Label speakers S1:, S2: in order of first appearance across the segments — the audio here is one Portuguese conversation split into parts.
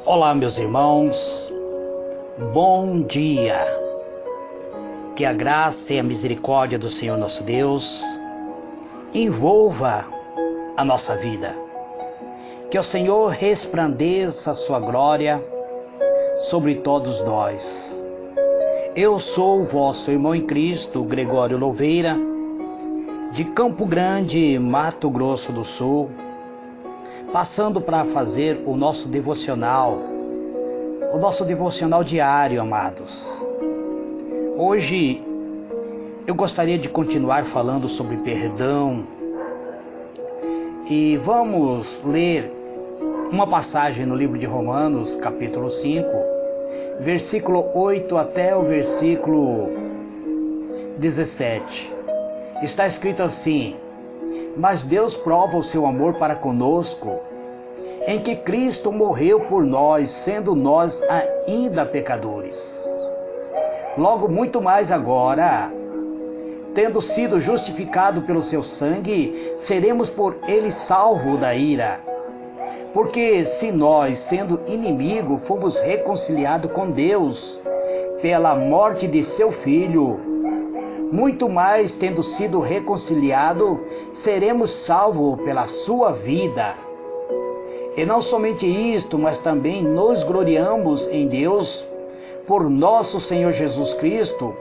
S1: Olá, meus irmãos, bom dia. Que a graça e a misericórdia do Senhor nosso Deus envolva a nossa vida. Que o Senhor resplandeça a sua glória sobre todos nós. Eu sou o vosso irmão em Cristo, Gregório Louveira, de Campo Grande, Mato Grosso do Sul, passando para fazer o nosso devocional diário, amados. Hoje eu gostaria de continuar falando sobre perdão e vamos ler uma passagem no livro de Romanos, capítulo 5, versículo 8 até o versículo 17. Está escrito assim: mas Deus prova o seu amor para conosco, em que Cristo morreu por nós, sendo nós ainda pecadores. Logo, muito mais agora, tendo sido justificado pelo seu sangue, seremos por ele salvos da ira. Porque se nós, sendo inimigo, fomos reconciliados com Deus pela morte de seu Filho, muito mais, tendo sido reconciliado, seremos salvos pela sua vida. E não somente isto, mas também nos gloriamos em Deus por nosso Senhor Jesus Cristo,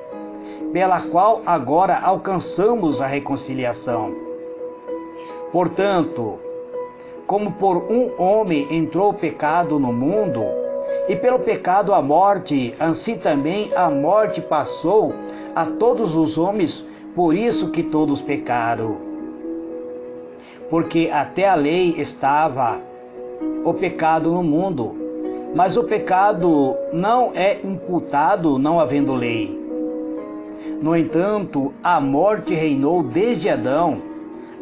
S1: pela qual agora alcançamos a reconciliação. Portanto, como por um homem entrou o pecado no mundo, e pelo pecado a morte, assim também a morte passou a todos os homens, por isso que todos pecaram. Porque até a lei estava o pecado no mundo, mas o pecado não é imputado não havendo lei. No entanto, a morte reinou desde Adão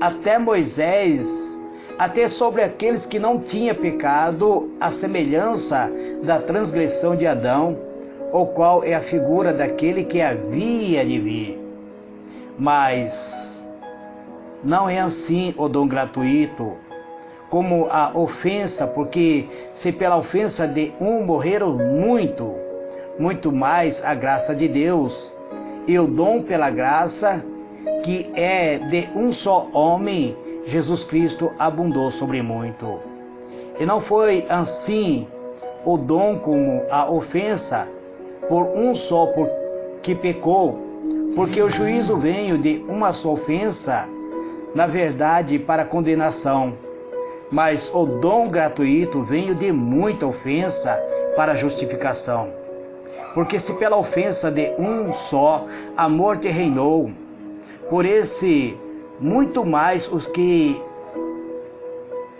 S1: até Moisés, até sobre aqueles que não tinham pecado, a semelhança da transgressão de Adão, o qual é a figura daquele que havia de vir. Mas não é assim o dom gratuito, como a ofensa, porque se pela ofensa de um morreram muito mais a graça de Deus, e o dom pela graça, que é de um só homem, Jesus Cristo, abundou sobre muito. E não foi assim o dom como a ofensa, por um só que pecou, porque o juízo veio de uma só ofensa, na verdade, para condenação, mas o dom gratuito veio de muita ofensa para justificação. Porque se pela ofensa de um só a morte reinou, por esse muito mais os que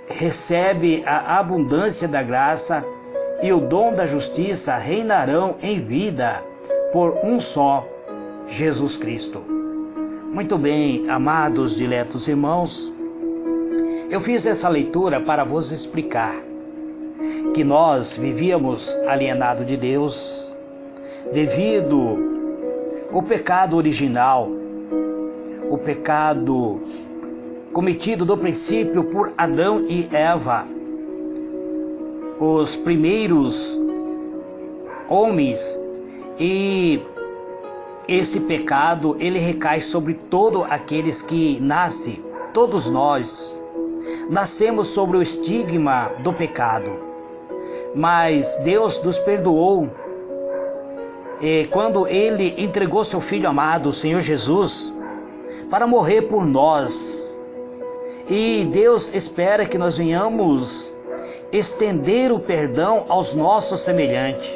S1: recebem a abundância da graça e o dom da justiça reinarão em vida por um só, Jesus Cristo. Muito bem, amados diletos irmãos, eu fiz essa leitura para vos explicar que nós vivíamos alienados de Deus devido ao pecado original, o pecado cometido do princípio por Adão e Eva, os primeiros homens, e esse pecado ele recai sobre todos aqueles que nascem. Todos nós nascemos sobre o estigma do pecado, mas Deus nos perdoou quando ele entregou seu Filho amado, o Senhor Jesus, para morrer por nós. E Deus espera que nós venhamos estender o perdão aos nossos semelhantes.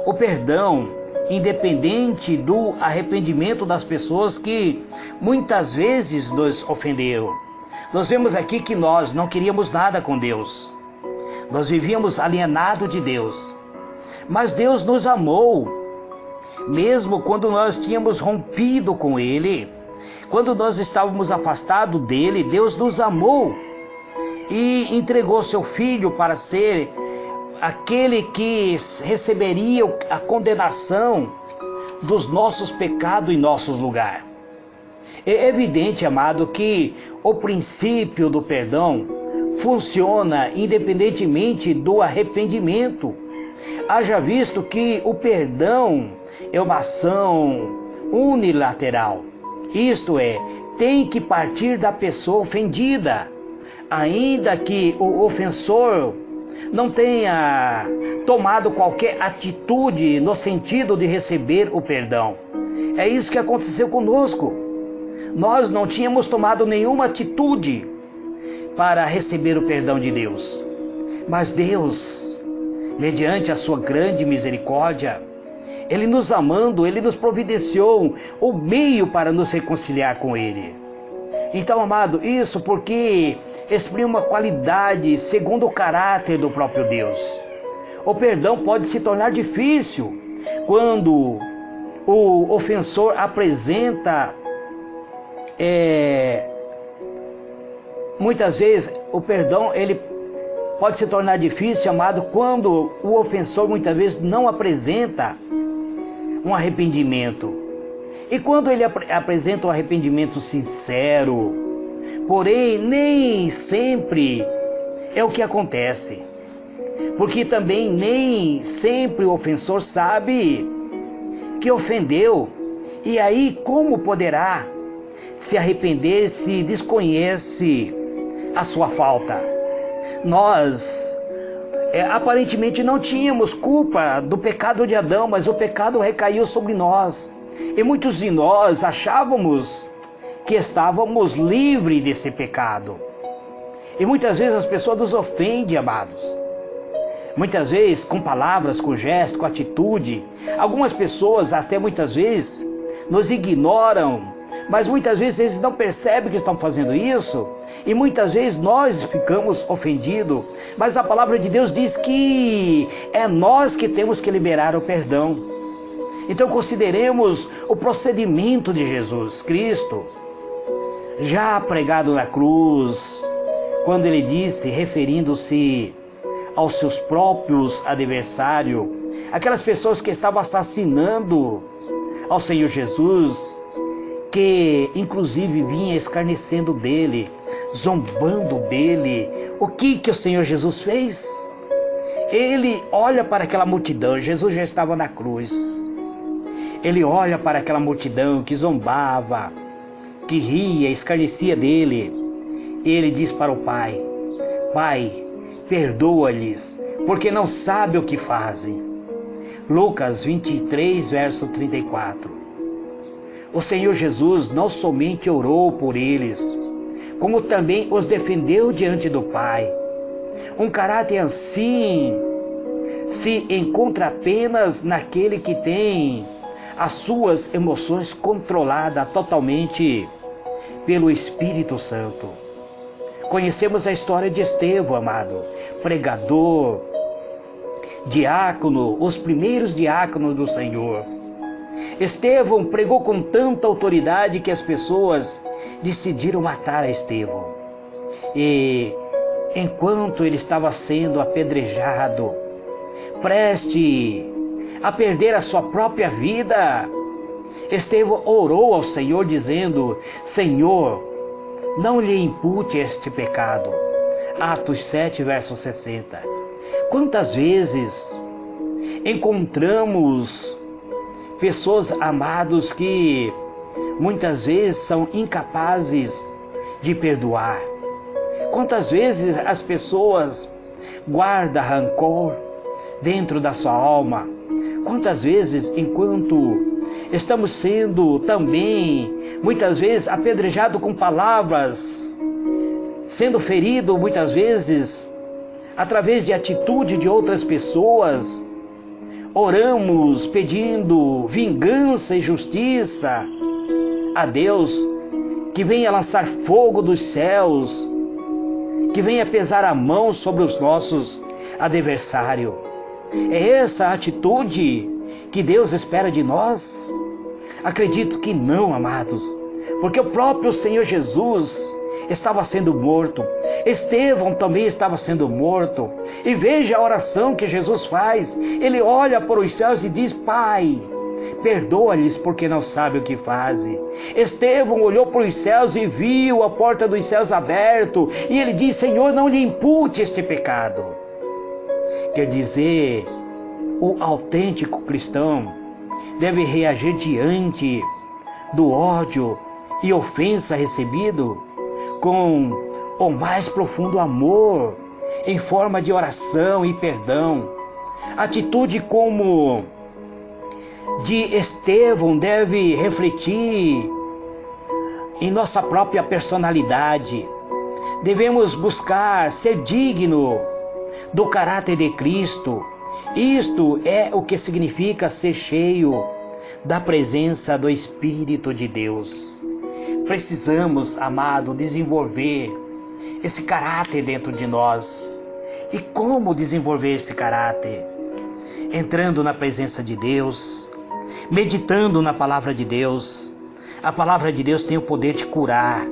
S1: O perdão, independente do arrependimento das pessoas que muitas vezes nos ofenderam. Nós vemos aqui que nós não queríamos nada com Deus. Nós vivíamos alienados de Deus. Mas Deus nos amou, mesmo quando nós tínhamos rompido com Ele, quando nós estávamos afastados dEle, Deus nos amou e entregou seu Filho para ser aquele que receberia a condenação dos nossos pecados em nossos lugares. É evidente, amado, que o princípio do perdão funciona independentemente do arrependimento. Haja visto que o perdão é uma ação unilateral. Isto é, tem que partir da pessoa ofendida, ainda que o ofensor não tenha tomado qualquer atitude no sentido de receber o perdão. É isso que aconteceu conosco. Nós não tínhamos tomado nenhuma atitude para receber o perdão de Deus. Mas Deus, mediante a sua grande misericórdia, Ele nos amando, Ele nos providenciou o meio para nos reconciliar com Ele. Então, amado, isso porque exprime uma qualidade segundo o caráter do próprio Deus. O perdão pode se tornar difícil quando o ofensor apresenta, muitas vezes o perdão ele pode se tornar difícil, amado, quando o ofensor muitas vezes não apresenta um arrependimento. E quando ele apresenta um arrependimento sincero, porém nem sempre é o que acontece. Porque também nem sempre o ofensor sabe que ofendeu. E aí como poderá se arrepender se desconhece a sua falta? Nós aparentemente não tínhamos culpa do pecado de Adão, mas o pecado recaiu sobre nós. E muitos de nós achávamos que estávamos livres desse pecado. E muitas vezes as pessoas nos ofendem, amados. Muitas vezes com palavras, com gestos, com atitude. Algumas pessoas até muitas vezes nos ignoram, mas muitas vezes eles não percebem que estão fazendo isso. E muitas vezes nós ficamos ofendidos. Mas a palavra de Deus diz que é nós que temos que liberar o perdão. Então consideremos o procedimento de Jesus Cristo, já pregado na cruz, quando ele disse, referindo-se aos seus próprios adversários, aquelas pessoas que estavam assassinando ao Senhor Jesus, que inclusive vinha escarnecendo dele, zombando dele. O que o Senhor Jesus fez? Ele olha para aquela multidão, Jesus já estava na cruz. Ele olha para aquela multidão que zombava, que ria, escarnecia dele. E ele diz para o Pai: Pai, perdoa-lhes, porque não sabem o que fazem. Lucas 23, verso 34. O Senhor Jesus não somente orou por eles, como também os defendeu diante do Pai. Um caráter assim se encontra apenas naquele que tem as suas emoções controladas totalmente pelo Espírito Santo. Conhecemos a história de Estevão, amado, pregador, diácono, os primeiros diáconos do Senhor. Estevão pregou com tanta autoridade que as pessoas decidiram matar a Estevão. E enquanto ele estava sendo apedrejado, preste a perder a sua própria vida, Estevão orou ao Senhor dizendo: Senhor, não lhe impute este pecado. Atos 7, verso 60. Quantas vezes encontramos pessoas, amados, que muitas vezes são incapazes de perdoar? Quantas vezes as pessoas guardam rancor dentro da sua alma? Quantas vezes, enquanto estamos sendo também, muitas vezes, apedrejados com palavras, sendo feridos muitas vezes, através de atitude de outras pessoas, oramos pedindo vingança e justiça a Deus, que venha lançar fogo dos céus, que venha pesar a mão sobre os nossos adversários. É essa a atitude que Deus espera de nós? Acredito que não, amados, porque o próprio Senhor Jesus estava sendo morto, Estevão também estava sendo morto, e veja a oração que Jesus faz. Ele olha para os céus e diz: Pai, perdoa-lhes porque não sabem o que fazem. Estevão olhou para os céus e viu a porta dos céus aberta, e ele disse: Senhor, não lhe impute este pecado. Quer dizer, o autêntico cristão deve reagir diante do ódio e ofensa recebido com o mais profundo amor, em forma de oração e perdão. Atitude como de Estevão deve refletir em nossa própria personalidade. Devemos buscar ser digno do caráter de Cristo. Isto é o que significa ser cheio da presença do Espírito de Deus. Precisamos, amado, desenvolver esse caráter dentro de nós. E como desenvolver esse caráter? Entrando na presença de Deus, meditando na palavra de Deus. A palavra de Deus tem o poder de curar,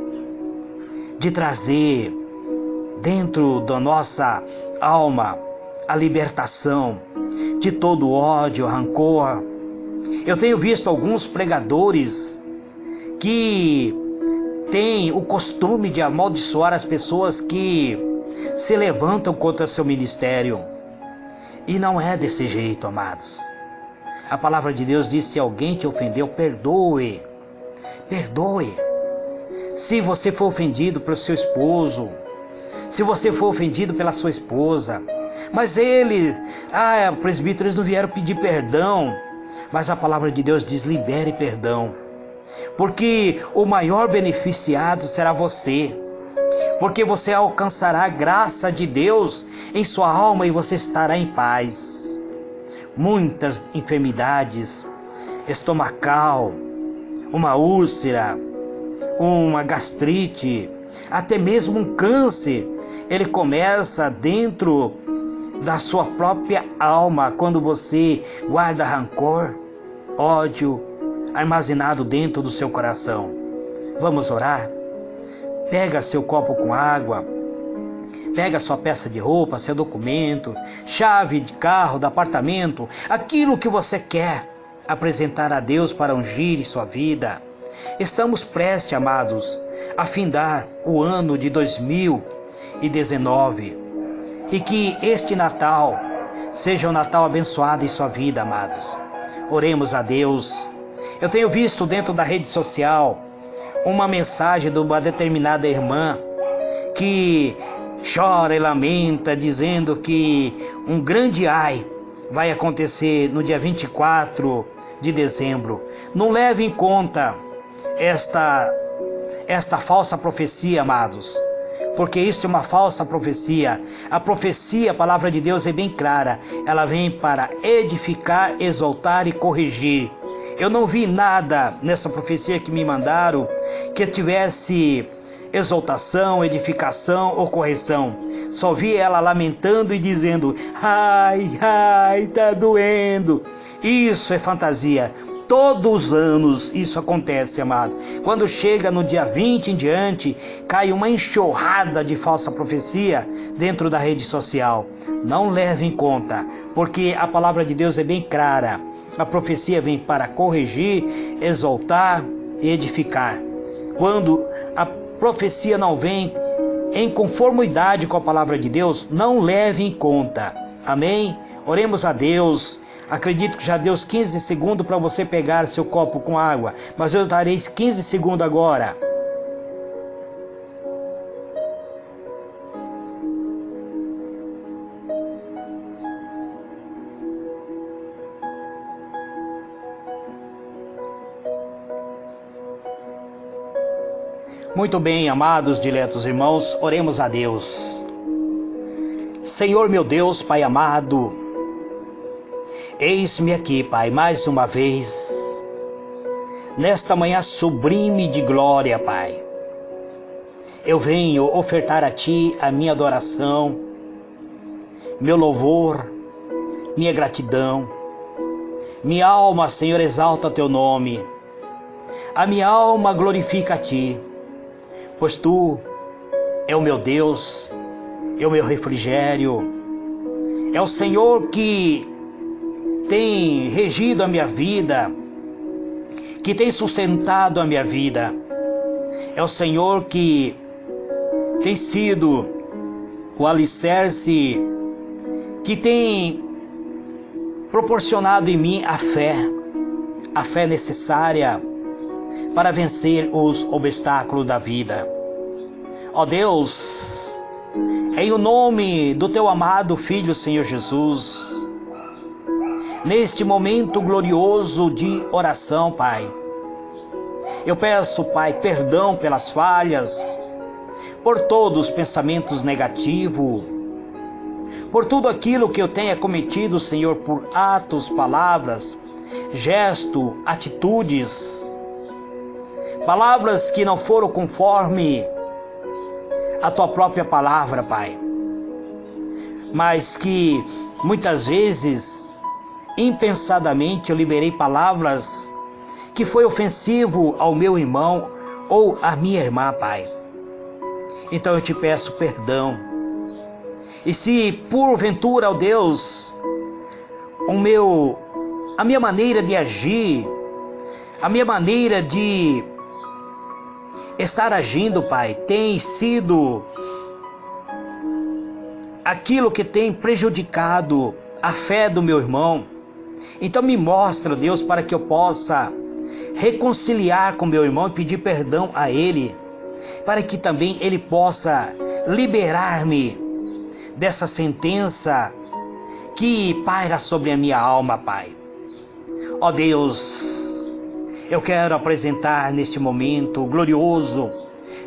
S1: de trazer dentro da nossa alma a libertação de todo ódio, rancor. Eu tenho visto alguns pregadores que têm o costume de amaldiçoar as pessoas que se levantam contra seu ministério. E não é desse jeito, amados. A palavra de Deus diz: se alguém te ofendeu, perdoe. Perdoe. Se você for ofendido pelo seu esposo, se você for ofendido pela sua esposa, mas presbítero, eles não vieram pedir perdão. Mas a palavra de Deus diz: libere perdão. Porque o maior beneficiado será você. Porque você alcançará a graça de Deus em sua alma e você estará em paz. Muitas enfermidades estomacal, uma úlcera, uma gastrite, até mesmo um câncer, ele começa dentro da sua própria alma, quando você guarda rancor, ódio armazenado dentro do seu coração. Vamos orar? Pega seu copo com água, pega sua peça de roupa, seu documento, chave de carro, do apartamento, aquilo que você quer apresentar a Deus para ungir em sua vida. Estamos prestes, amados, a findar o ano de 2019 e que este Natal seja um Natal abençoado em sua vida, amados. Oremos a Deus. Eu tenho visto dentro da rede social uma mensagem de uma determinada irmã que chora e lamenta, dizendo que um grande ai vai acontecer no dia 24 de dezembro. Não leve em conta esta falsa profecia, amados, porque isso é uma falsa profecia. A profecia, a palavra de Deus é bem clara. Ela vem para edificar, exaltar e corrigir. Eu não vi nada nessa profecia que me mandaram que tivesse exaltação, edificação ou correção. Só vi ela lamentando e dizendo: ai, ai, tá doendo. Isso é fantasia. Todos os anos isso acontece, amado. Quando chega no dia 20 em diante, cai uma enxurrada de falsa profecia dentro da rede social. Não leve em conta, porque a palavra de Deus é bem clara. A profecia vem para corrigir, exaltar e edificar. Quando a profecia não vem em conformidade com a palavra de Deus, não leve em conta. Amém? Oremos a Deus. Acredito que já deu os 15 segundos para você pegar seu copo com água, mas eu darei 15 segundos agora. Muito bem, amados, diletos irmãos, oremos a Deus. Senhor meu Deus, Pai amado, eis-me aqui, Pai, mais uma vez, nesta manhã sublime de glória, Pai. Eu venho ofertar a Ti a minha adoração, meu louvor, minha gratidão. Minha alma, Senhor, exalta Teu nome. A minha alma glorifica a Ti, pois Tu é o meu Deus, é o meu refrigério. É o Senhor que tem regido a minha vida que tem sustentado a minha vida. É o Senhor que tem sido o alicerce, que tem proporcionado em mim a fé necessária para vencer os obstáculos da vida. Ó Deus, em o nome do Teu amado Filho, Senhor Jesus, neste momento glorioso de oração, Pai, eu peço, Pai, perdão pelas falhas, por todos os pensamentos negativos, por tudo aquilo que eu tenha cometido, Senhor, por atos, palavras, gestos, atitudes, palavras que não foram conforme a Tua própria palavra, Pai, mas que muitas vezes, impensadamente, eu liberei palavras que foi ofensivo ao meu irmão ou à minha irmã, Pai. Então eu te peço perdão. E se porventura, ó Deus, a minha maneira de agir, a minha maneira de estar agindo, Pai, tem sido aquilo que tem prejudicado a fé do meu irmão, então me mostra, Deus, para que eu possa reconciliar com meu irmão e pedir perdão a ele, para que também ele possa liberar-me dessa sentença que paira sobre a minha alma, Pai. Ó Deus, eu quero apresentar neste momento glorioso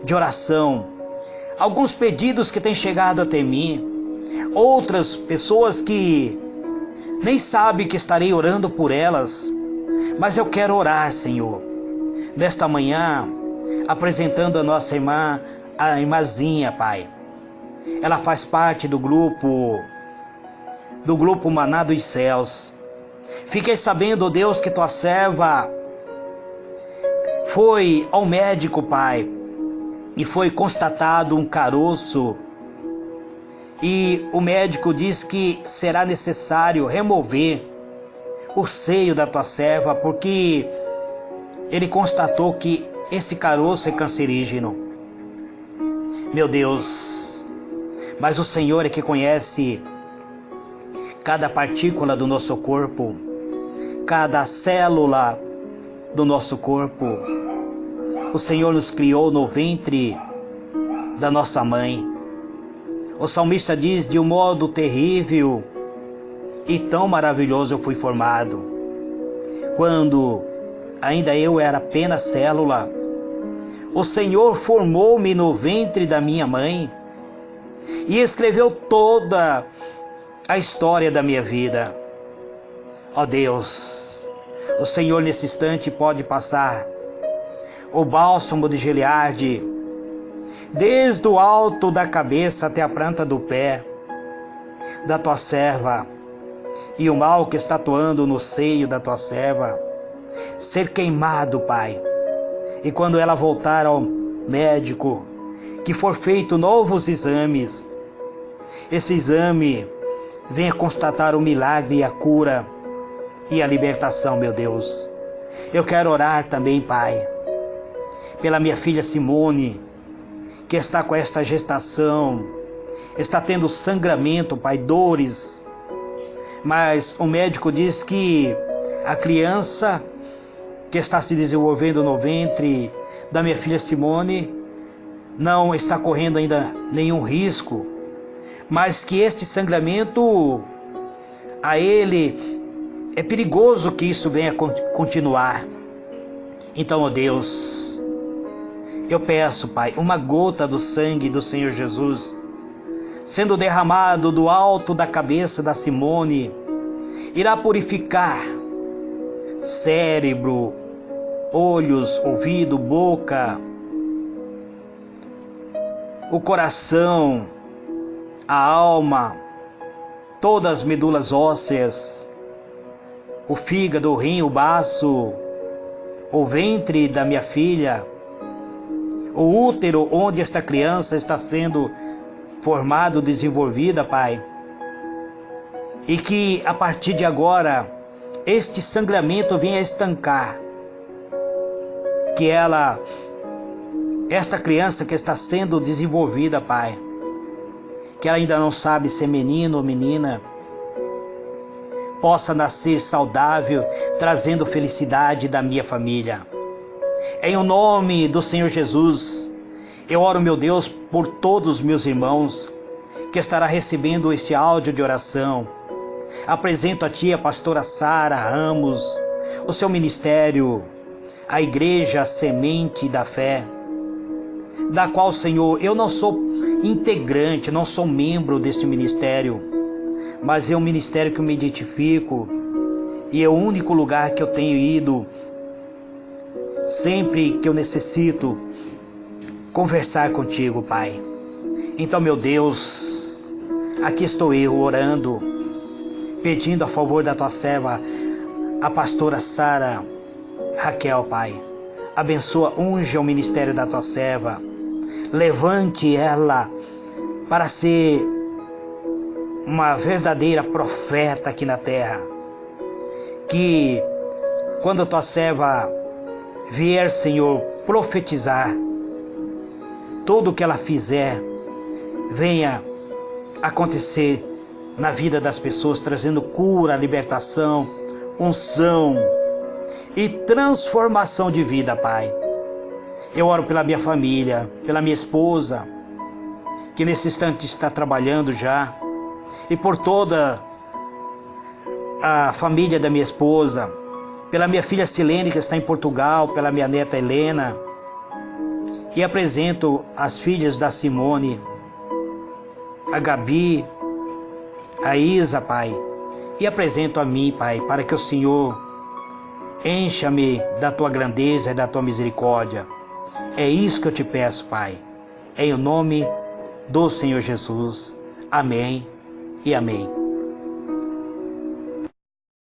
S1: de oração alguns pedidos que têm chegado até mim, outras pessoas que nem sabem que estarei orando por elas, mas eu quero orar, Senhor, nesta manhã, apresentando a nossa irmã, a irmãzinha, Pai. Ela faz parte do grupo Maná dos Céus. Fiquei sabendo, Deus, que tua serva foi ao médico, Pai, e foi constatado um caroço, e o médico diz que será necessário remover o seio da tua serva, porque ele constatou que esse caroço é cancerígeno. Meu Deus, mas o Senhor é que conhece cada partícula do nosso corpo, cada célula do nosso corpo. O Senhor nos criou no ventre da nossa mãe. O salmista diz: de um modo terrível e tão maravilhoso eu fui formado. Quando ainda eu era apenas célula, o Senhor formou-me no ventre da minha mãe e escreveu toda a história da minha vida. Ó Deus, o Senhor nesse instante pode passar o bálsamo de Gileade, desde o alto da cabeça até a planta do pé da tua serva, e o mal que está atuando no seio da tua serva ser queimado, Pai. E quando ela voltar ao médico, que for feito novos exames, esse exame venha constatar o milagre e a cura e a libertação, meu Deus. Eu quero orar também, Pai, pela minha filha Simone, que está com esta gestação, está tendo sangramento, Pai, dores, mas o médico diz que a criança que está se desenvolvendo no ventre da minha filha Simone não está correndo ainda nenhum risco, mas que este sangramento a ele é perigoso que isso venha continuar. Então, ó Deus, eu peço, Pai, uma gota do sangue do Senhor Jesus sendo derramado do alto da cabeça da Simone irá purificar cérebro, olhos, ouvido, boca, o coração, a alma, todas as medulas ósseas, o fígado, o rim, o baço, o ventre da minha filha, o útero onde esta criança está sendo formada, desenvolvida, Pai. E que a partir de agora este sangramento venha estancar que esta criança que está sendo desenvolvida, Pai, que ela ainda não sabe ser menino ou menina, possa nascer saudável, trazendo felicidade da minha família. Em o nome do Senhor Jesus, eu oro, meu Deus, por todos os meus irmãos que estará recebendo esse áudio de oração. Apresento a Ti a pastora Sara Ramos, o seu ministério, a Igreja Semente da Fé, da qual, Senhor, eu não sou integrante, não sou membro desse ministério, mas é um ministério que eu me identifico e é o único lugar que eu tenho ido sempre que eu necessito conversar contigo, Pai. Então, meu Deus, aqui estou eu orando, pedindo a favor da Tua serva, a pastora Sara Raquel, Pai. Abençoa, unja o ministério da Tua serva. Levante ela para ser uma verdadeira profeta aqui na terra. Que quando a Tua serva vier, Senhor, profetizar, tudo o que ela fizer venha acontecer na vida das pessoas, trazendo cura, libertação, unção e transformação de vida, Pai. Eu oro pela minha família, pela minha esposa, que nesse instante está trabalhando já, e por toda a família da minha esposa, pela minha filha Silene, que está em Portugal, pela minha neta Helena, e apresento as filhas da Simone, a Gabi, a Isa, Pai, e apresento a mim, Pai, para que o Senhor encha-me da Tua grandeza e da Tua misericórdia. É isso que eu te peço, Pai, em o nome do Senhor Jesus. Amém e amém.